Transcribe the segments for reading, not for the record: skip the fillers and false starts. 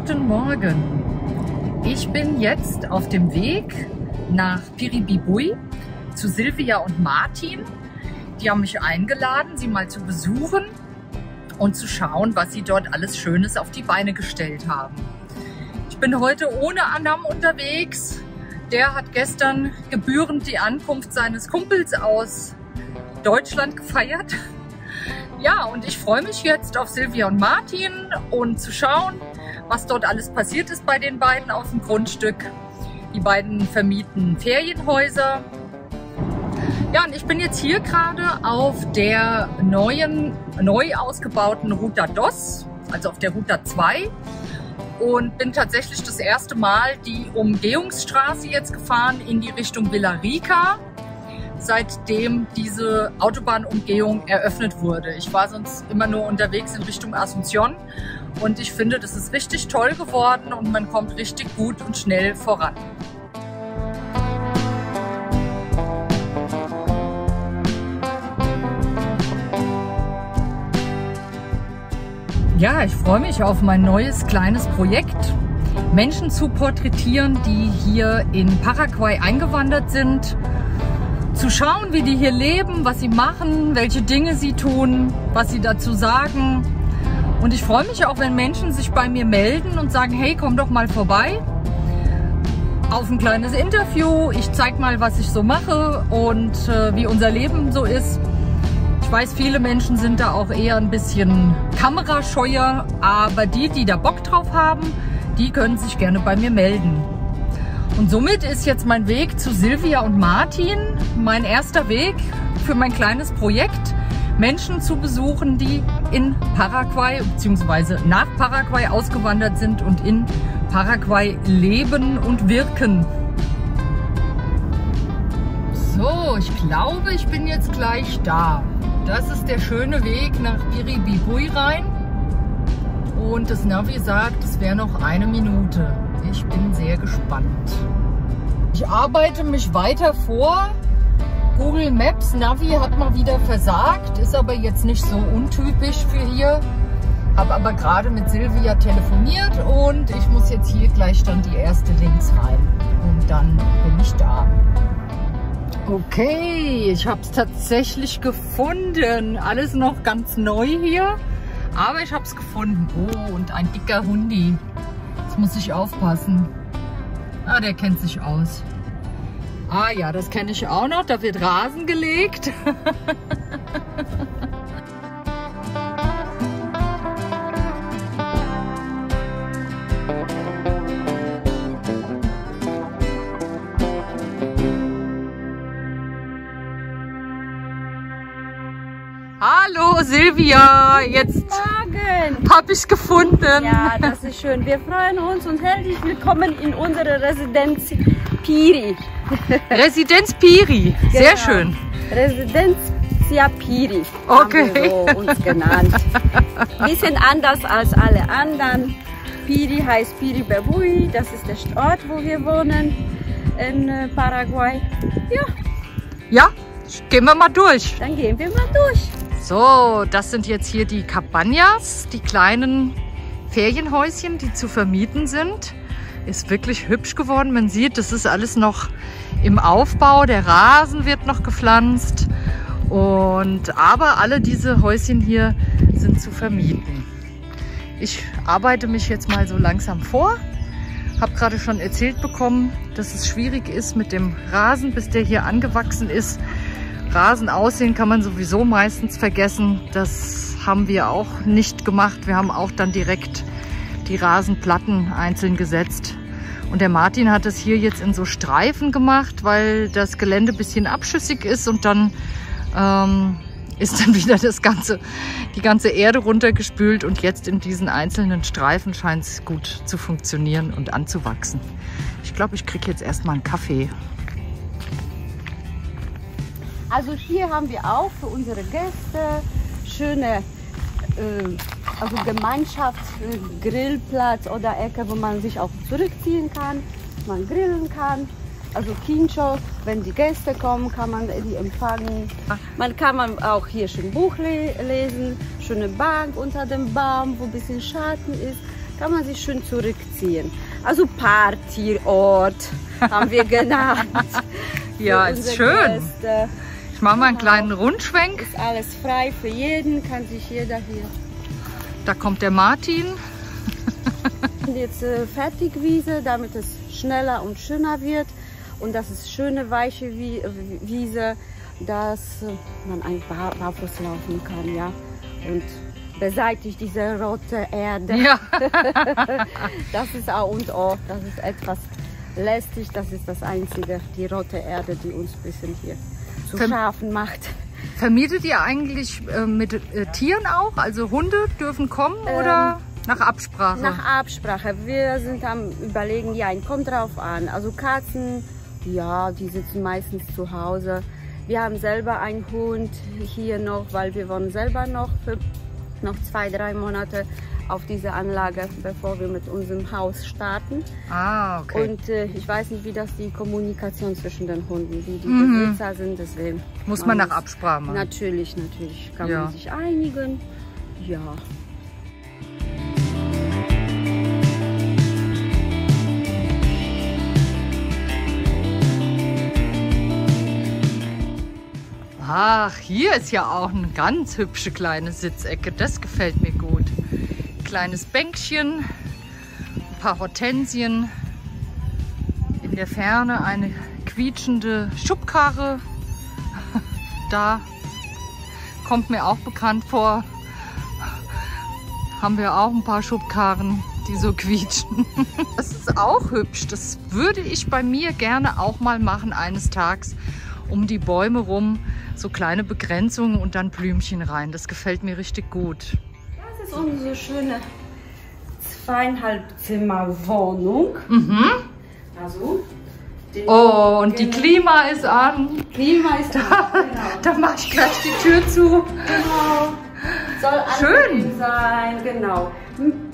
Guten Morgen. Ich bin jetzt auf dem Weg nach Piribibui zu Silvia und Martin. Die haben mich eingeladen, sie mal zu besuchen und zu schauen, was sie dort alles Schönes auf die Beine gestellt haben. Ich bin heute ohne Anam unterwegs. Der hat gestern gebührend die Ankunft seines Kumpels aus Deutschland gefeiert. Ja, und ich freue mich jetzt auf Silvia und Martin und zu schauen, was dort alles passiert ist bei den beiden auf dem Grundstück. Die beiden vermieten Ferienhäuser. Ja, und ich bin jetzt hier gerade auf der neu ausgebauten Ruta dos, also auf der Ruta 2. Und bin tatsächlich das erste Mal die Umgehungsstraße jetzt gefahren in die Richtung Villarrica, seitdem diese Autobahnumgehung eröffnet wurde. Ich war sonst immer nur unterwegs in Richtung Asunción und ich finde, das ist richtig toll geworden und man kommt richtig gut und schnell voran. Ja, ich freue mich auf mein neues kleines Projekt, Menschen zu porträtieren, die hier in Paraguay eingewandert sind. Zu schauen, wie die hier leben, was sie machen, welche Dinge sie tun, was sie dazu sagen. Und ich freue mich auch, wenn Menschen sich bei mir melden und sagen, hey, komm doch mal vorbei auf ein kleines Interview. Ich zeige mal, was ich so mache und wie unser Leben so ist. Ich weiß, viele Menschen sind da auch eher ein bisschen kamerascheuer, aber die da Bock drauf haben, die können sich gerne bei mir melden. Und somit ist jetzt mein Weg zu Silvia und Martin mein erster Weg für mein kleines Projekt, Menschen zu besuchen, die in Paraguay bzw. nach Paraguay ausgewandert sind und in Paraguay leben und wirken. So, ich glaube, ich bin jetzt gleich da. Das ist der schöne Weg nach Piribibui rein. Und das Navi sagt, es wäre noch 1 Minute. Ich bin sehr gespannt. Ich arbeite mich weiter vor. Google Maps Navi hat mal wieder versagt, ist aber jetzt nicht so untypisch für hier. Habe aber gerade mit Silvia telefoniert und ich muss jetzt hier gleich dann die erste links rein. Und dann bin ich da. Okay, ich habe es tatsächlich gefunden. Alles noch ganz neu hier, aber ich habe es gefunden. Oh, und ein dicker Hundi. Jetzt muss ich aufpassen. Ah, der kennt sich aus. Ah ja, das kenne ich auch noch. Da wird Rasen gelegt. Hallo Silvia, jetzt habe ich es gefunden. Ja, das ist schön. Wir freuen uns und herzlich willkommen in unserer Residenz Piri. Residenz Piri, sehr Genau. schön. Residenz Piri, okay, haben wir so uns genannt. Bisschen anders als alle anderen. Piri heißt Piribibui, das ist der Ort, wo wir wohnen in Paraguay. Ja. Ja, gehen wir mal durch. Dann gehen wir mal durch. So, das sind jetzt hier die Cabañas, die kleinen Ferienhäuschen, die zu vermieten sind. Ist wirklich hübsch geworden. Man sieht, das ist alles noch im Aufbau. Der Rasen wird noch gepflanzt. Aber alle diese Häuschen hier sind zu vermieten. Ich arbeite mich jetzt mal so langsam vor. Habe gerade schon erzählt bekommen, dass es schwierig ist mit dem Rasen, bis der hier angewachsen ist. Rasen aussehen kann man sowieso meistens vergessen. Das haben wir auch nicht gemacht. Wir haben auch dann direkt die Rasenplatten einzeln gesetzt. Und der Martin hat es hier jetzt in so Streifen gemacht, weil das Gelände ein bisschen abschüssig ist und dann ist dann wieder die ganze Erde runtergespült und jetzt in diesen einzelnen Streifen scheint es gut zu funktionieren und anzuwachsen. Ich glaube, ich kriege jetzt erstmal einen Kaffee. Also hier haben wir auch für unsere Gäste schöne Gemeinschaftsgrillplatz oder Ecke, wo man sich auch zurückziehen kann, man grillen kann. Also Quincho, wenn die Gäste kommen, kann man die empfangen. Man kann auch hier schön Buch lesen, schöne Bank unter dem Baum, wo ein bisschen Schatten ist. kann man sich schön zurückziehen. Also Partyort haben wir genannt. Ja, ist schön. Gäste. Ich mache mal einen kleinen Rundschwenk. Ist alles frei für jeden, kann sich jeder hier. Da kommt der Martin. Und jetzt Fertigwiese, damit es schneller und schöner wird. Und das ist schöne, weiche Wiese, dass man einfach barfuß laufen kann, ja. Und beseitigt diese rote Erde. Ja. Das ist A und O. Das ist etwas lästig. Das ist das Einzige, die rote Erde, die uns ein bisschen hier zu Schafen macht. Vermietet ihr eigentlich mit Tieren auch? Also Hunde dürfen kommen oder nach Absprache? Nach Absprache. Wir sind am Überlegen, ja, kommt drauf an. Also Katzen, ja, die sitzen meistens zu Hause. Wir haben selber einen Hund hier noch, weil wir wohnen selber noch für noch 2-3 Monate auf dieser Anlage, bevor wir mit unserem Haus starten. Ah, okay. Und ich weiß nicht, wie das die Kommunikation zwischen den Hunden, wie die Besitzer sind, deswegen muss man nach Absprache machen. Natürlich kann man sich einigen. Ja. Ach, hier ist ja auch eine ganz hübsche kleine Sitzecke. Das gefällt mir gut. Kleines Bänkchen, ein paar Hortensien. In der Ferne eine quietschende Schubkarre. Da kommt mir auch bekannt vor. Haben wir auch ein paar Schubkarren, die so quietschen. Das ist auch hübsch. Das würde ich bei mir gerne auch mal machen eines Tages. Um die Bäume rum so kleine Begrenzungen und dann Blümchen rein. Das gefällt mir richtig gut. Das ist unsere schöne 2,5 Zimmer Wohnung. Also, oh, und die Klima ist an. Klima ist an, genau. Da mache ich gleich die Tür zu. Genau. Soll Schön sein, genau.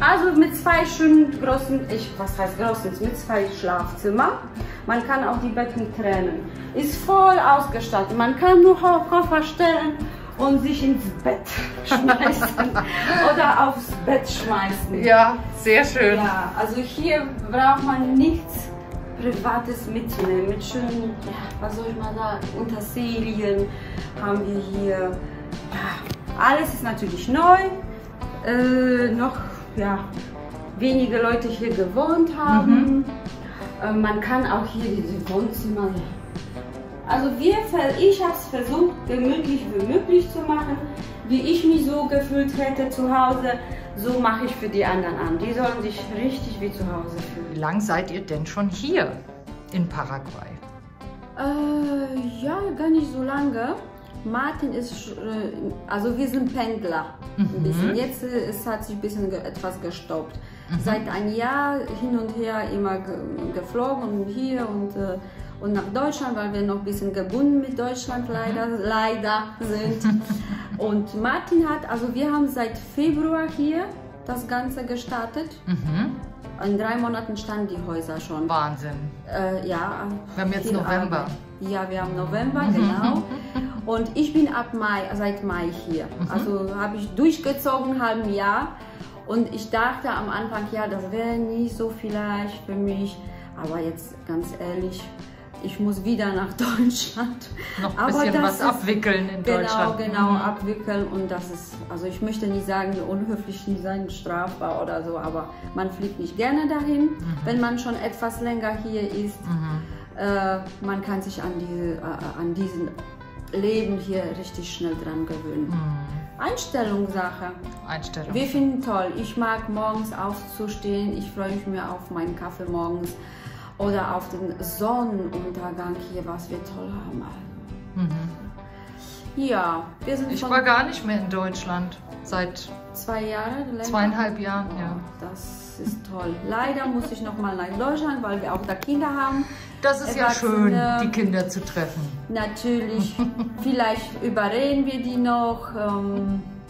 Also mit 2 schönen großen, was heißt großen, mit 2 Schlafzimmern. Man kann auch die Betten trennen. Ist voll ausgestattet. Man kann nur Koffer stellen und sich ins Bett schmeißen oder aufs Bett schmeißen. Ja, sehr schön. Ja, also hier braucht man nichts Privates mitzunehmen. Mit schönen, was soll ich mal sagen, Utensilien haben wir hier. Ja, alles ist natürlich neu. Noch wenige Leute hier gewohnt haben. Man kann auch hier diese Wohnzimmer. Also ich habe es versucht, gemütlich wie möglich zu machen. Wie ich mich so gefühlt hätte zu Hause, so mache ich für die anderen an. Die sollen sich richtig wie zu Hause fühlen. Wie lange seid ihr denn schon hier in Paraguay? Ja, gar nicht so lange. Martin ist, also wir sind Pendler. Ein bisschen. Jetzt hat sich ein bisschen etwas gestoppt. Seit einem Jahr hin und her immer geflogen und hier und nach Deutschland, weil wir noch ein bisschen gebunden mit Deutschland leider sind. Und Martin hat, also wir haben seit Februar hier das Ganze gestartet. In 3 Monaten standen die Häuser schon. Wahnsinn. Ja. Wir haben jetzt November. Arbeit. Ja, wir haben November, genau. Und ich bin seit Mai hier. Also habe ich durchgezogen, ein halbes Jahr. Und ich dachte am Anfang, ja, das wäre nicht so vielleicht für mich. Aber jetzt ganz ehrlich, ich muss wieder nach Deutschland. Noch ein bisschen was abwickeln in Deutschland. Genau, abwickeln. Und das ist, also ich möchte nicht sagen, unhöflich nicht sein, strafbar oder so, aber man fliegt nicht gerne dahin, wenn man schon etwas länger hier ist. Man kann sich an diesen Leben hier richtig schnell dran gewöhnen. Einstellungssache. Einstellung. Wir finden toll. Ich mag morgens aufzustehen. Ich freue mich mehr auf meinen Kaffee morgens oder auf den Sonnenuntergang hier, was wir toll haben. Ja, wir sind. Ich war gar nicht mehr in Deutschland seit 2 Jahren. 2,5 Jahren. Ja. Das ist toll. Leider muss ich noch mal nach Deutschland, weil wir auch da Kinder haben. Das ist ja schön, die Kinder zu treffen. Natürlich. Vielleicht überreden wir die noch.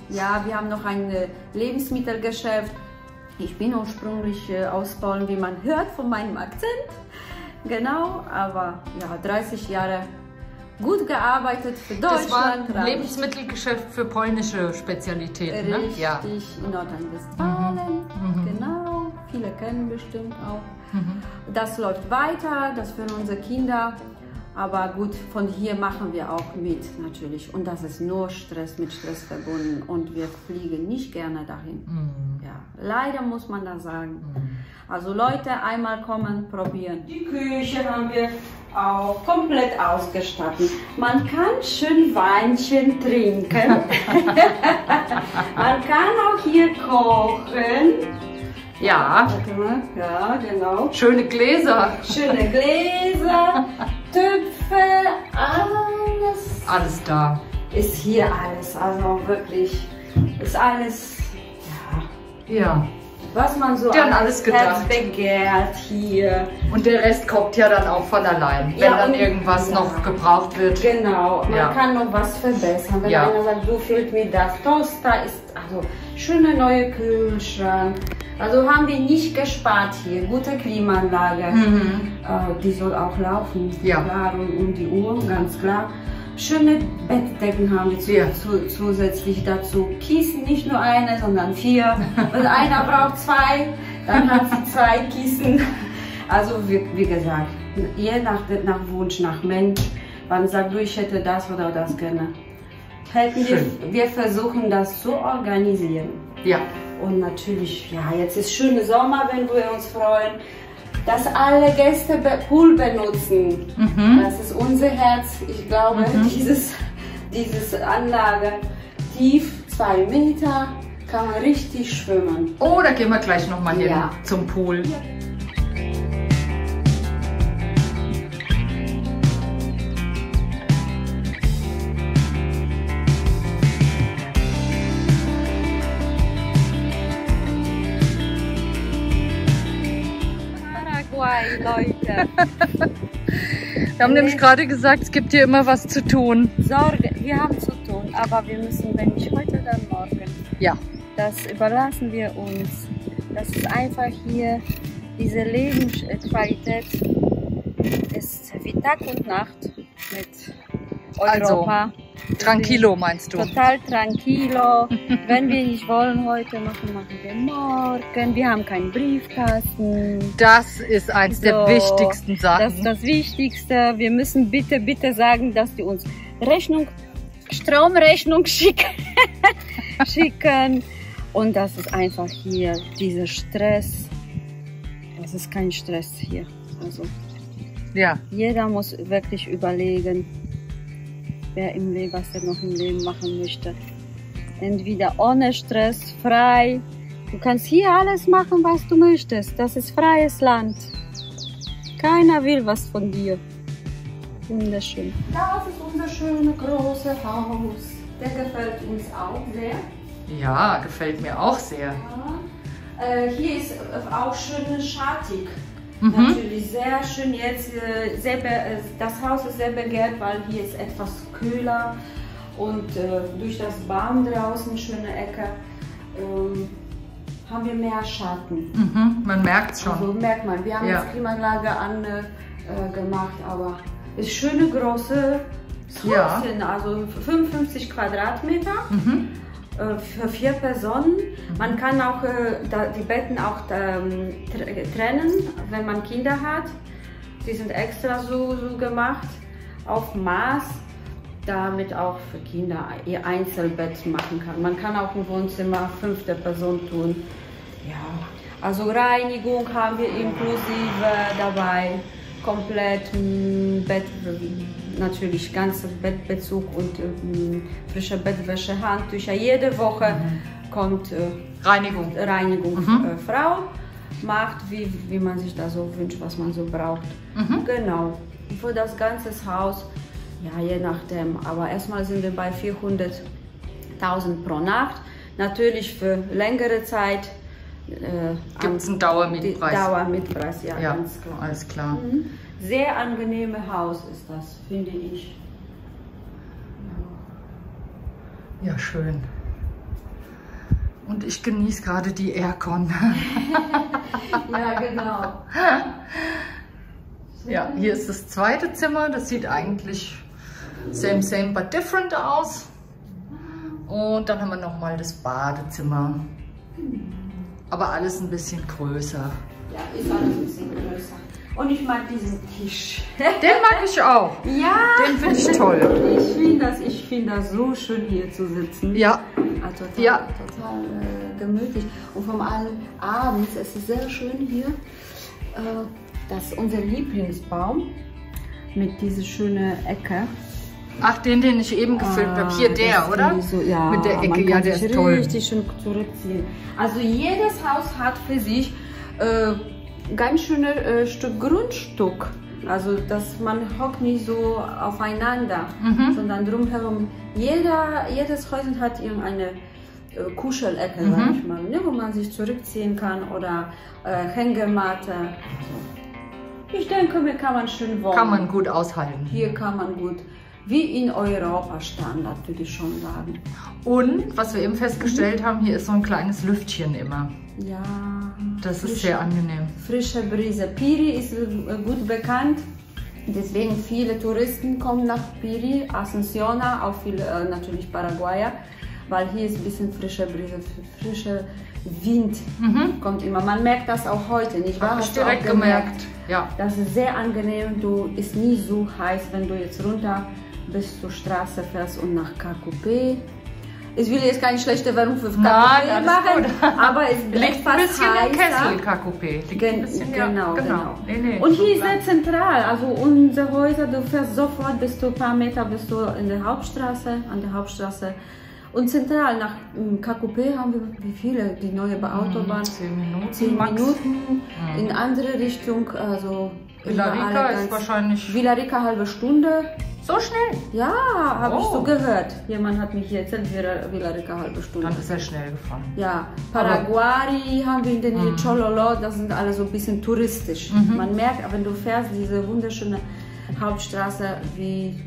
Ja, wir haben noch ein Lebensmittelgeschäft. Ich bin ursprünglich aus Polen, wie man hört von meinem Akzent. Genau, aber ja, 30 Jahre gut gearbeitet für Deutschland. Das war ein Lebensmittelgeschäft für polnische Spezialitäten, richtig, ne? Ja. In Nordrhein-Westfalen, genau. viele kennen bestimmt auch. Das läuft weiter, das für unsere Kinder. Aber gut, von hier machen wir auch mit natürlich. Und das ist nur Stress, mit Stress verbunden. Und wir fliegen nicht gerne dahin. Ja, leider muss man das sagen. Also Leute, einmal kommen, probieren. Die Küche haben wir auch komplett ausgestattet. Man kann schön Weinchen trinken. Man kann auch hier kochen. Ja. Ja, genau. Schöne Gläser. Schöne Gläser, Töpfe, alles. Alles da. Ist hier alles, also wirklich, ist alles, Ja. was man so Die haben alles Herz gedacht. begehrt hier. Und der Rest kommt ja dann auch von allein, wenn Ja, dann und- irgendwas noch gebraucht wird. Genau, man Ja. kann noch was verbessern. Wenn Ja. einer sagt, du fehlt mir das, Toaster ist, also schöne neue Kühlschrank. Also haben wir nicht gespart hier, gute Klimaanlage. Die soll auch laufen, Ja. klar, und um die Uhr, ganz klar. Schöne Bettdecken haben wir Ja. zusätzlich dazu. Kissen, nicht nur eine, sondern 4. Wenn einer braucht 2, dann hat sie 2 Kissen. Also wie gesagt, je nach Wunsch, nach Mensch, man sagt, du, ich hätte das oder das gerne. Wir versuchen das zu organisieren. Ja. Und natürlich, ja, jetzt ist schöner Sommer, wenn wir uns freuen, dass alle Gäste Pool benutzen. Das ist unser Herz. Ich glaube, dieses Anlage tief 2 Meter, kann man richtig schwimmen. Oh, da gehen wir gleich nochmal hin Ja. zum Pool. Paraguay, Leute. Wir haben nämlich gerade gesagt, es gibt hier immer was zu tun. Sorge, wir haben zu tun, aber wir müssen, wenn nicht heute, dann morgen. Ja. Das überlassen wir uns. Das ist einfach hier, diese Lebensqualität ist wie Tag und Nacht mit Europa. Tranquilo meinst du? Total tranquilo. Wenn wir nicht wollen heute machen, machen wir morgen. Wir haben keinen Briefkasten. Das ist eins der wichtigsten Sachen. Das ist das Wichtigste. Wir müssen bitte sagen, dass die uns Stromrechnung schicken. Und das ist einfach hier dieser Stress. Das ist kein Stress hier. Also Ja. jeder muss wirklich überlegen, wer im Leben, was er noch im Leben machen möchte. Entweder ohne Stress, frei. Du kannst hier alles machen, was du möchtest. Das ist freies Land. Keiner will was von dir. Wunderschön. Das ist unser schönes großes Haus. Der gefällt uns auch sehr. Ja, gefällt mir auch sehr. Hier ist auch schön schattig. Natürlich sehr schön jetzt. Das Haus ist sehr begehrt, weil hier ist etwas kühler und durch das Baum draußen, schöne Ecke, haben wir mehr Schatten. Man merkt es schon. Also merkt man, wir haben jetzt Klimaanlage angemacht, aber es ist schöne große Häuschen, also 55 Quadratmeter. Für 4 Personen. Man kann auch die Betten auch trennen, wenn man Kinder hat. Die sind extra so gemacht, auf Maß, damit auch für Kinder ihr Einzelbett machen kann. Man kann auch im Wohnzimmer 5. Person tun. Ja, also Reinigung haben wir inklusive dabei, komplett Bett. Natürlich ganzer Bettbezug und frische Bettwäsche, Handtücher. Jede Woche kommt Reinigung. Frau macht, wie man sich da so wünscht, was man so braucht. Genau. Für das ganze Haus, ja, je nachdem. Aber erstmal sind wir bei 400.000 pro Nacht. Natürlich für längere Zeit gibt es einen Dauermietpreis. Dauermietpreis, ja, Ja, ganz klar. alles klar. Sehr angenehme Haus ist das, finde ich. Ja, schön. Und ich genieße gerade die Aircon. Ja, genau. Ja, hier ist das zweite Zimmer. Das sieht eigentlich same but different aus. Und dann haben wir noch mal das Badezimmer. aber alles ein bisschen größer. Ja, ist alles ein bisschen größer. Und ich mag diesen Tisch. Den mag ich auch. Ja. Den finde ich toll. Ich finde das so schön hier zu sitzen. Ja. Total gemütlich. Und vor allem abends, es ist sehr schön hier. Das ist unser Lieblingsbaum mit dieser schönen Ecke. Ach, den ich eben gefilmt habe. Hier der, oder? So, ja, mit der Ecke, man kann ja, der sich ist toll. Richtig schön zurückziehen. Also jedes Haus hat für sich ganz schönes Stück Grundstück. Also dass man hockt nicht so aufeinander, sondern drumherum. Jedes Häuschen hat irgendeine Kuschelecke, sag ich mal, ne, wo man sich zurückziehen kann oder Hängematte. Ich denke, hier kann man schön wohnen. Kann man gut aushalten. Hier kann man gut, wie in Europa Standard, würde ich schon sagen. Und, was wir eben festgestellt haben, hier ist so ein kleines Lüftchen immer. Ja. Das ist sehr angenehm. Frische Brise. Piri ist gut bekannt. Deswegen viele Touristen kommen nach Piri, Asunción, auch viele natürlich Paraguayer, weil hier ist ein bisschen frische Brise, frischer Wind kommt immer. Man merkt das auch heute, nicht wahr? Habe ich direkt gemerkt. Ja. Das ist sehr angenehm. Du ist nie so heiß, wenn du jetzt runter bis zur Straße fährst und nach Cacupé. Ich will jetzt keine schlechte Werbung für Cacupé machen, aber es bleibt fast ein bisschen heißer. im Kessel, Cacupé. Genau. Nee, und hier ist sehr zentral, also unsere Häuser, du fährst sofort, bist du ein paar Meter, bist du in der Hauptstraße, an der Hauptstraße. Und zentral nach Cacupé haben wir, wie viele, die neue Autobahn? 10 Minuten. 10 Minuten in andere Richtung, also Villarrica ist wahrscheinlich... Villarrica halbe Stunde. So schnell? Ja, habe ich so gehört. Jemand hat mich hier erzählt, Villarrica halbe Stunde. Dann ist er schnell gefahren. Ja, Paraguari haben wir in der Nähe, Chololo, das sind alle so ein bisschen touristisch. Man merkt, wenn du fährst, diese wunderschöne Hauptstraße wie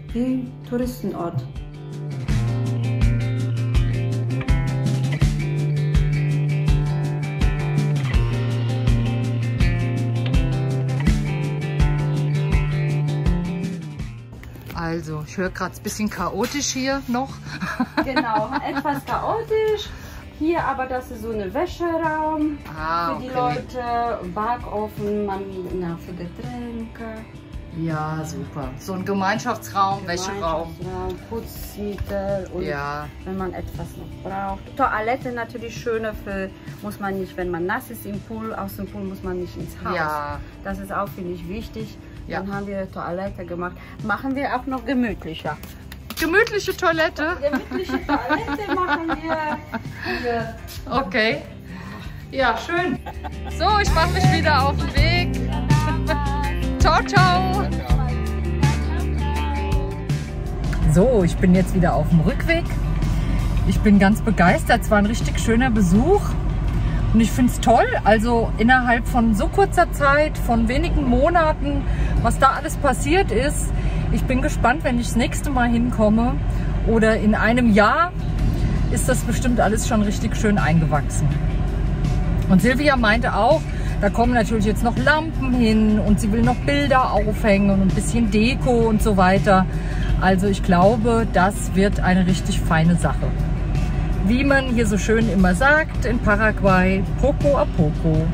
Touristenort. Also, ich höre gerade ein bisschen chaotisch hier noch. Genau, etwas chaotisch. Hier aber, das ist so ein Wäscheraum für die Leute, Backofen, für Getränke. Ja, super. So ein Gemeinschaftsraum, Wäscheraum. Putzmittel und wenn man etwas noch braucht. Toilette natürlich schöner muss man nicht, wenn man nass ist im Pool, aus dem Pool muss man nicht ins Haus. Ja. Das ist auch, finde ich, wichtig. Dann haben wir Toilette gemacht. Machen wir auch noch gemütlicher. Gemütliche Toilette? Gemütliche Toilette machen wir. Okay. Ja, schön. So, ich mache mich wieder auf den Weg. Ciao, ciao. So, ich bin jetzt wieder auf dem Rückweg. Ich bin ganz begeistert. Es war ein richtig schöner Besuch. Und ich finde es toll, also innerhalb von so kurzer Zeit, von wenigen Monaten, was da alles passiert ist. Ich bin gespannt, wenn ich das nächste Mal hinkomme oder in einem Jahr, ist das bestimmt alles schon richtig schön eingewachsen. Und Silvia meinte auch, da kommen natürlich jetzt noch Lampen hin und sie will noch Bilder aufhängen und ein bisschen Deko und so weiter. Also ich glaube, das wird eine richtig feine Sache. Wie man hier so schön immer sagt in Paraguay, poco a poco.